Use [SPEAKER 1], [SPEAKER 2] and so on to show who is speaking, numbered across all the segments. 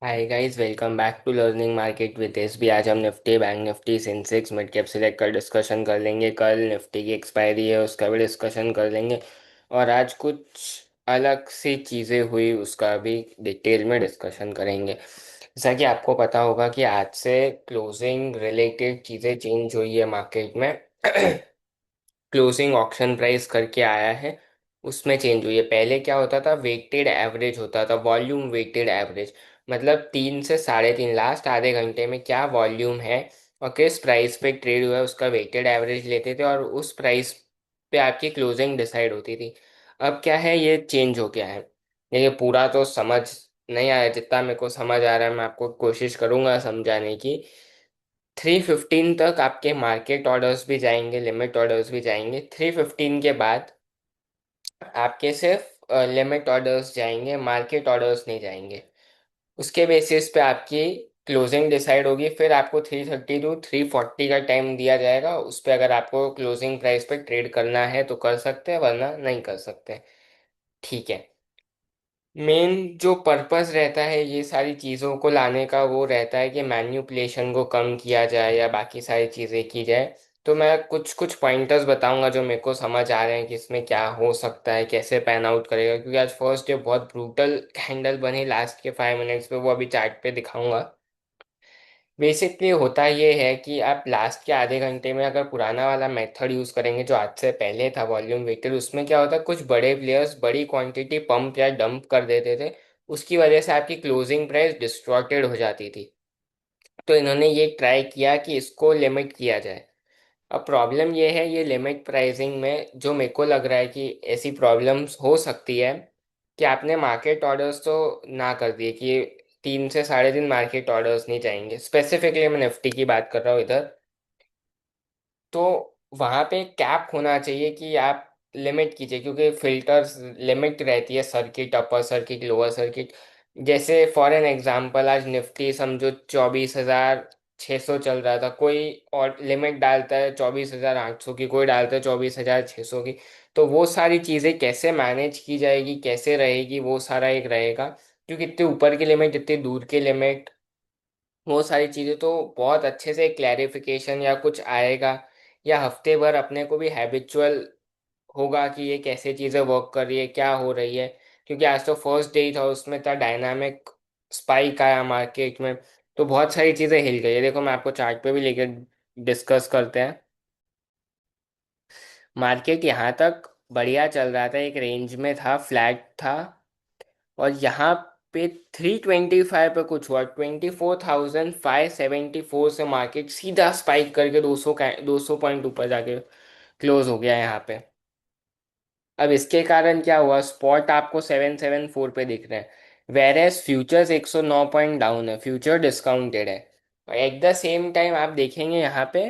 [SPEAKER 1] Hi guys, welcome back to learning market with SB. आज हम Nifty, bank Nifty, Sensex, mid cap select कर discussion कर लेंगे। कल निफ्टी की एक्सपायरी है, उसका भी डिस्कशन कर लेंगे। और आज कुछ अलग सी चीज़ें हुई, उसका भी डिटेल में डिस्कशन करेंगे। जैसा कि आपको पता होगा कि आज से क्लोजिंग रिलेटेड चीज़ें चेंज हुई है मार्केट में। क्लोजिंग ऑक्शन प्राइस करके आया है, उसमें चेंज हुई है। पहले क्या होता था, वेटेड एवरेज होता था, वॉल्यूम वेटेड एवरेज। मतलब 3 से 3.5 लास्ट आधे घंटे में क्या वॉल्यूम है और किस प्राइस पे ट्रेड हुआ है, उसका वेटेड एवरेज लेते थे और उस प्राइस पे आपकी क्लोजिंग डिसाइड होती थी। अब क्या है, ये चेंज हो गया है। ये पूरा तो समझ नहीं आया, जितना मेरे को समझ आ रहा है मैं आपको कोशिश करूंगा समझाने की। 3:15 तक आपके मार्केट ऑर्डर्स भी जाएंगे, लिमिट ऑर्डर्स भी जाएंगे। 3:15 के बाद आपके सिर्फ लिमिट ऑर्डर्स जाएंगे, मार्केट ऑर्डर्स नहीं जाएंगे। उसके बेसिस पे आपकी क्लोजिंग डिसाइड होगी। फिर आपको 3:30 टू 3:40 का टाइम दिया जाएगा। उस पर अगर आपको क्लोजिंग प्राइस पे ट्रेड करना है तो कर सकते हैं, वरना नहीं कर सकते। ठीक है। मेन जो पर्पस रहता है ये सारी चीज़ों को लाने का, वो रहता है कि मैन्युपुलेशन को कम किया जाए या बाकी सारी चीज़ें की जाए। तो मैं कुछ कुछ पॉइंटर्स बताऊंगा जो मेरे को समझ आ रहे हैं कि इसमें क्या हो सकता है, कैसे पैन आउट करेगा। क्योंकि आज फर्स्ट डे बहुत ब्रूटल कैंडल बनी लास्ट के 5 मिनट्स पे, वो अभी चार्ट पे दिखाऊंगा। बेसिकली होता ये है कि आप लास्ट के आधे घंटे में अगर पुराना वाला मेथड यूज करेंगे जो आज से पहले था, वॉल्यूम वेटेड, उसमें क्या होता है, कुछ बड़े प्लेयर्स बड़ी क्वांटिटी पंप या डंप कर देते थे। उसकी वजह से आपकी क्लोजिंग प्राइस डिस्टॉर्टेड हो जाती थी। तो इन्होंने ये ट्राई किया कि इसको लिमिट किया जाए। अब प्रॉब्लम ये है, ये लिमिट प्राइसिंग में जो मेरे को लग रहा है कि ऐसी प्रॉब्लम्स हो सकती है कि आपने मार्केट ऑर्डर्स तो ना कर दिए कि 3 से 3.5 मार्केट ऑर्डर्स नहीं जाएंगे। स्पेसिफिकली मैं निफ्टी की बात कर रहा हूँ इधर। तो वहां पे कैप होना चाहिए कि आप लिमिट कीजिए, क्योंकि फिल्टर्स लिमिट रहती है, circuit, upper circuit, lower circuit. जैसे फॉर एन एग्जांपल, आज निफ्टी समझो 24,600 चल रहा था, कोई और लिमिट डालता है 24,800 की, कोई डालता है 24,600 की। तो वो सारी चीज़ें कैसे मैनेज की जाएगी, कैसे रहेगी, वो सारा एक रहेगा। क्योंकि इतने ऊपर की लिमिट, इतनी दूर की लिमिट, वो सारी चीज़ें तो बहुत अच्छे से क्लैरिफिकेशन या कुछ आएगा, या हफ्ते भर अपने को भी हैबिचुअल होगा कि ये कैसे चीज़ें वर्क कर रही है, क्या हो रही है। क्योंकि आज तो फर्स्ट डे ही था, उसमें था डायनामिक स्पाइक आया मार्केट में। तो बहुत सारी चीज़ें हिल गई है। देखो, मैं आपको चार्ट पे भी लेकर डिस्कस करते हैं। मार्केट यहाँ तक बढ़िया चल रहा था, एक रेंज में था, फ्लैट था। और यहाँ पे 325 पे कुछ हुआ, 24,574 से मार्केट सीधा स्पाइक करके 200 का 200 पॉइंट ऊपर जाके क्लोज हो गया यहाँ पे। अब इसके कारण क्या हुआ, स्पॉट आपको 774 पे दिख रहे हैं, whereas futures 109 point down है, फ्यूचर डिस्काउंटेड है। और एट द सेम टाइम आप देखेंगे यहाँ पे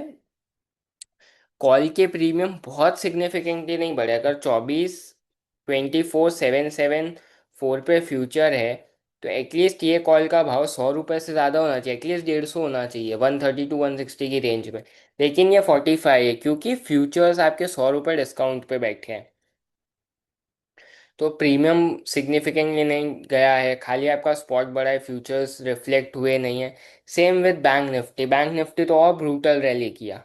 [SPEAKER 1] कॉल के प्रीमियम बहुत सिग्निफिकेंटली नहीं बढ़े। अगर 24,774 पे फ्यूचर है, तो एटलीस्ट ये कॉल का भाव 100 रुपये से ज़्यादा होना चाहिए, एटलीस्ट 150 होना चाहिए, 130 टू 160 की रेंज में। लेकिन ये 45 है, क्योंकि फ्यूचर्स आपके 100 रुपये डिस्काउंट पे बैठे हैं। तो प्रीमियम सिग्निफिकेंटली नहीं गया है, खाली आपका स्पॉट बढ़ा है, फ्यूचर्स रिफ्लेक्ट हुए नहीं है। Same with bank Nifty. Bank Nifty तो और ब्रूटल रैली किया,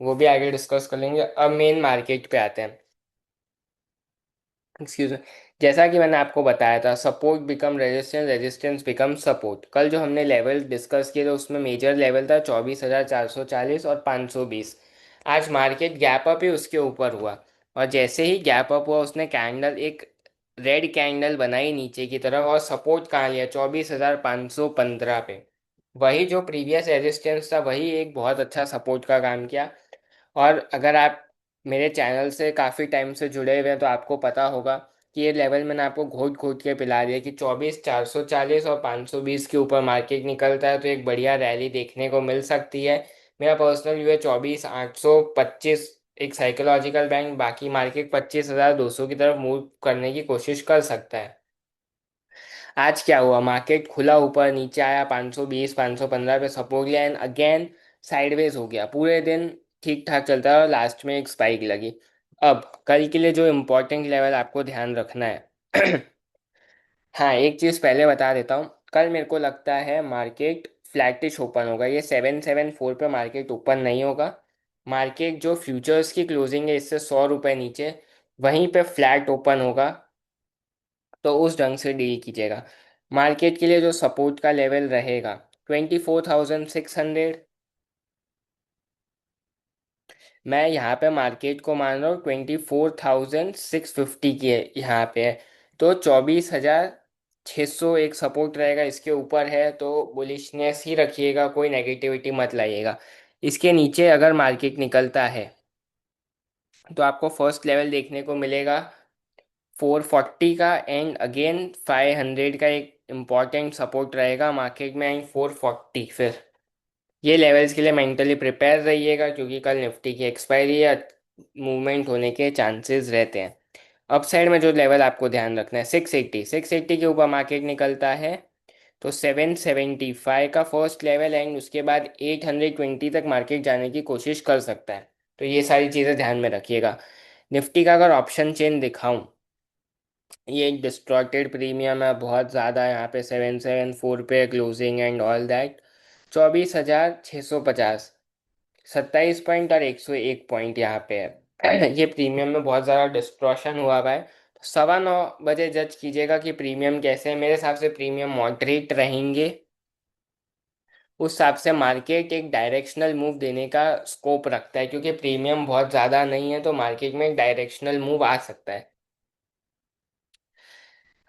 [SPEAKER 1] वो भी आगे डिस्कस कर लेंगे। अब मेन मार्केट पे आते हैं। Excuse me. जैसा कि मैंने आपको बताया था, support become resistance, resistance become support. कल जो हमने लेवल डिस्कस किए थे उसमें मेजर लेवल था 24,440 और 520। आज मार्केट गैप अप ही उसके ऊपर हुआ। और जैसे ही गैप अप हुआ, उसने कैंडल एक रेड कैंडल बनाई नीचे की तरफ, और सपोर्ट कहाँ लिया, 24,515 पे। वही जो प्रीवियस रेजिस्टेंस था, वही एक बहुत अच्छा सपोर्ट का काम किया। और अगर आप मेरे चैनल से काफ़ी टाइम से जुड़े हुए हैं तो आपको पता होगा कि ये लेवल मैंने आपको घोट घोट के पिला दिया कि 24,440 और 520 के ऊपर मार्केट निकलता है तो एक बढ़िया रैली देखने को मिल सकती है। मेरा पर्सनल व्यू है 24,825 एक साइकोलॉजिकल बैंक, बाकी मार्केट 25,200 की तरफ मूव करने की कोशिश कर सकता है। आज क्या हुआ, मार्केट खुला, ऊपर नीचे आया, 520 515 पे सपोर्ट लिया, एंड अगेन साइडवेज हो गया। पूरे दिन ठीक ठाक चलता है और लास्ट में एक स्पाइक लगी। अब कल के लिए जो इम्पोर्टेंट लेवल आपको ध्यान रखना है हाँ, एक चीज़ पहले बता देता हूँ। कल मेरे को लगता है मार्केट फ्लैटिश ओपन होगा। ये 774 पे मार्केट ओपन नहीं होगा। मार्केट जो फ्यूचर्स की क्लोजिंग है इससे 100 रुपये नीचे, वहीं पे फ्लैट ओपन होगा। तो उस ढंग से डील कीजिएगा। मार्केट के लिए जो सपोर्ट का लेवल रहेगा 24,600। मैं यहाँ पे मार्केट को मान रहा हूँ 24,650 की है यहाँ पे है। तो 24,600 एक सपोर्ट रहेगा, इसके ऊपर है तो बुलिशनेस ही रखिएगा, कोई नेगेटिविटी मत लाइएगा। इसके नीचे अगर मार्केट निकलता है तो आपको फर्स्ट लेवल देखने को मिलेगा 440 का, एंड अगेन 500 का एक इम्पॉर्टेंट सपोर्ट रहेगा मार्केट में, एंड 440 फिर। ये लेवल्स के लिए मेंटली प्रिपेयर रहिएगा क्योंकि कल निफ्टी की एक्सपायरी है, मूवमेंट होने के चांसेस रहते हैं। अपसाइड में जो लेवल आपको ध्यान रखना है 680, 680 के ऊपर मार्केट निकलता है तो 775 का फर्स्ट लेवल, एंड उसके बाद 820 तक मार्केट जाने की कोशिश कर सकता है। तो ये सारी चीज़ें ध्यान में रखिएगा। निफ्टी का अगर ऑप्शन चेन दिखाऊं, ये एक डिस्टॉर्टेड प्रीमियम है बहुत ज़्यादा, यहाँ पे 774 पे closing and all that. 24,650, 27 point और 101 पॉइंट यहाँ पे है। ये प्रीमियम में बहुत ज़्यादा डिस्ट्रॉशन हुआ हुआ है। तो 9:15 बजे जज कीजिएगा कि प्रीमियम कैसे है। मेरे हिसाब से प्रीमियम मॉडरेट रहेंगे। उस हिसाब से मार्केट एक डायरेक्शनल मूव देने का स्कोप रखता है, क्योंकि प्रीमियम बहुत ज़्यादा नहीं है तो मार्केट में एक डायरेक्शनल मूव आ सकता है।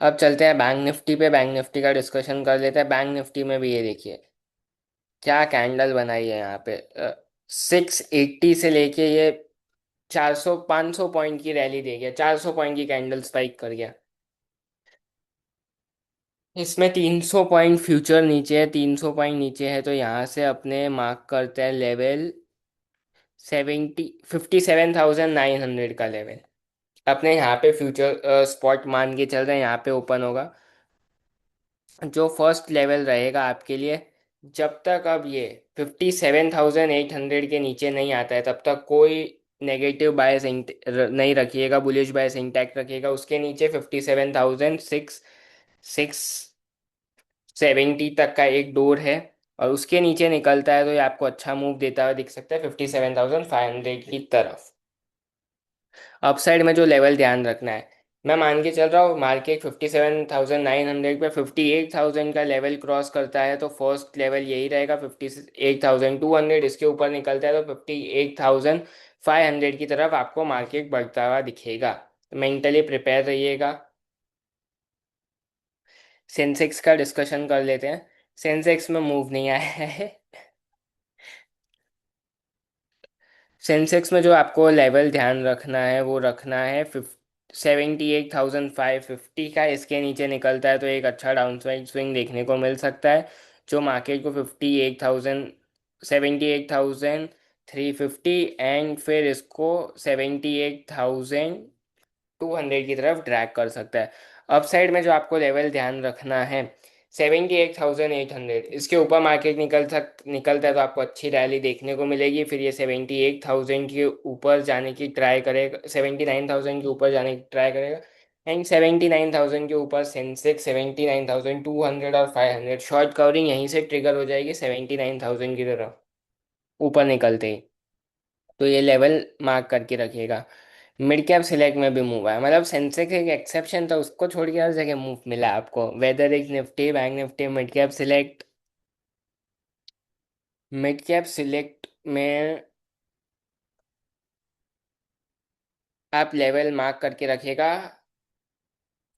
[SPEAKER 1] अब चलते हैं बैंक निफ्टी पे। बैंक निफ्टी का डिस्कशन कर लेते हैं। बैंक निफ्टी में भी ये देखिए क्या कैंडल बनाई है यहाँ पे। 680 से लेके ये 400 500 पॉइंट की रैली दे गया, 400 पॉइंट की कैंडल स्पाइक कर गया। इसमें 300 पॉइंट फ्यूचर नीचे है, 300 पॉइंट नीचे है, तो यहाँ से अपने मार्क करते हैं लेवल 57,900 का लेवल। अपने यहाँ पे फ्यूचर स्पॉट मान के चल रहे हैं, यहाँ पे ओपन होगा। जो फर्स्ट लेवल रहेगा आपके लिए, जब तक अब ये 57,800 के नीचे नहीं आता है तब तक कोई नेगेटिव बायस नहीं रखिएगा, बुलिश बायस इंटैक्ट रखिएगा। उसके नीचे 57,670 तक का एक डोर है, और उसके नीचे निकलता है तो ये आपको अच्छा मूव देता हुआ दिख सकता है 57,500 की तरफ। अपसाइड में जो लेवल ध्यान रखना है, मैं मान के चल रहा हूँ मार्केट 57,900 पे 58,000 का लेवल क्रॉस करता है तो फर्स्ट लेवल यही रहेगा 58,200। इसके ऊपर निकलता है तो 58,500 की तरफ आपको मार्केट बढ़ता हुआ दिखेगा। मेंटली प्रिपेयर रहिएगा। सेंसेक्स का डिस्कशन कर लेते हैं। सेंसेक्स में मूव नहीं आया है। सेंसेक्स में जो आपको लेवल ध्यान रखना है वो रखना है 78,550 का। इसके नीचे निकलता है तो एक अच्छा डाउन साइड स्विंग देखने को मिल सकता है, जो मार्केट को 78,350 एंड फिर इसको 78,200 की तरफ ड्रैग कर सकता है। अपसाइड में जो आपको लेवल ध्यान रखना है 78,800, इसके ऊपर मार्केट निकलता है तो आपको अच्छी रैली देखने को मिलेगी। फिर ये 78,000 के ऊपर जाने की ट्राई करेगा, 79,000 के ऊपर जाने की ट्राई करेगा, एंड 79,000 के ऊपर सेंसेक्स 79,200 और 500 शॉर्ट कवरिंग यहीं से ट्रिगर हो जाएगी 79,000 की तरफ ऊपर निकलते ही। तो ये लेवल मार्क करके रखिएगा। मिड कैप सिलेक्ट में भी मूव है, मतलब सेंसेक्स एक एक्सेप्शन था, उसको छोड़ के हर जगह मूव मिला आपको। वेदर एक Nifty, bank Nifty, mid cap select. Mid cap select में आप लेवल मार्क करके रखिएगा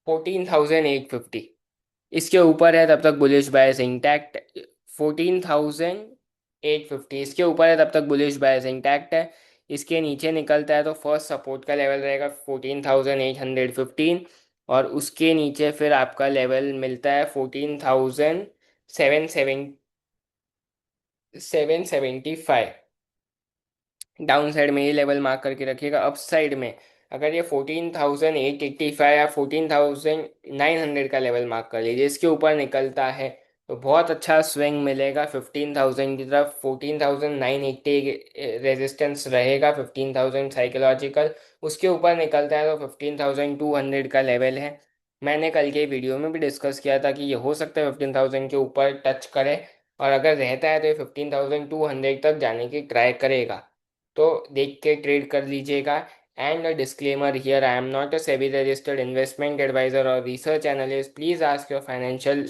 [SPEAKER 1] 14,850। इसके ऊपर है तब तक बुलिश बायस इंटैक्ट। 14,850 इसके ऊपर है तब तक बुलिश बायस इंटैक्ट है। इसके नीचे निकलता है तो फर्स्ट सपोर्ट का लेवल रहेगा 14,815, और उसके नीचे फिर आपका लेवल मिलता है 14,775। डाउन साइड में ये लेवल मार्क करके रखिएगा। अप साइड में अगर ये 14,885 या 14,900 का लेवल मार्क कर लीजिए, इसके ऊपर निकलता है तो बहुत अच्छा स्विंग मिलेगा 15,000 की तरफ। 14,980 रेजिस्टेंस रहेगा, 15,000 साइकोलॉजिकल। उसके ऊपर निकलता है तो 15,200 का लेवल है। मैंने कल के वीडियो में भी डिस्कस किया था कि ये हो सकता है 15,000 के ऊपर टच करे, और अगर रहता है तो ये 15,200 तक जाने की ट्राई करेगा। तो देख के ट्रेड कर लीजिएगा। And a disclaimer here, I am not a SEBI registered investment adviser और research analyst. Please ask your financial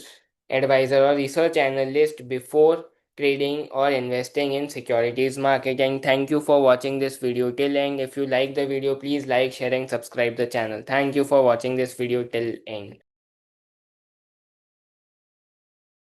[SPEAKER 1] advisor or research analyst before trading or investing in securities marketing. Thank you for watching this video till end. If you like the video, please like, share and subscribe the channel. Thank you for watching this video till end.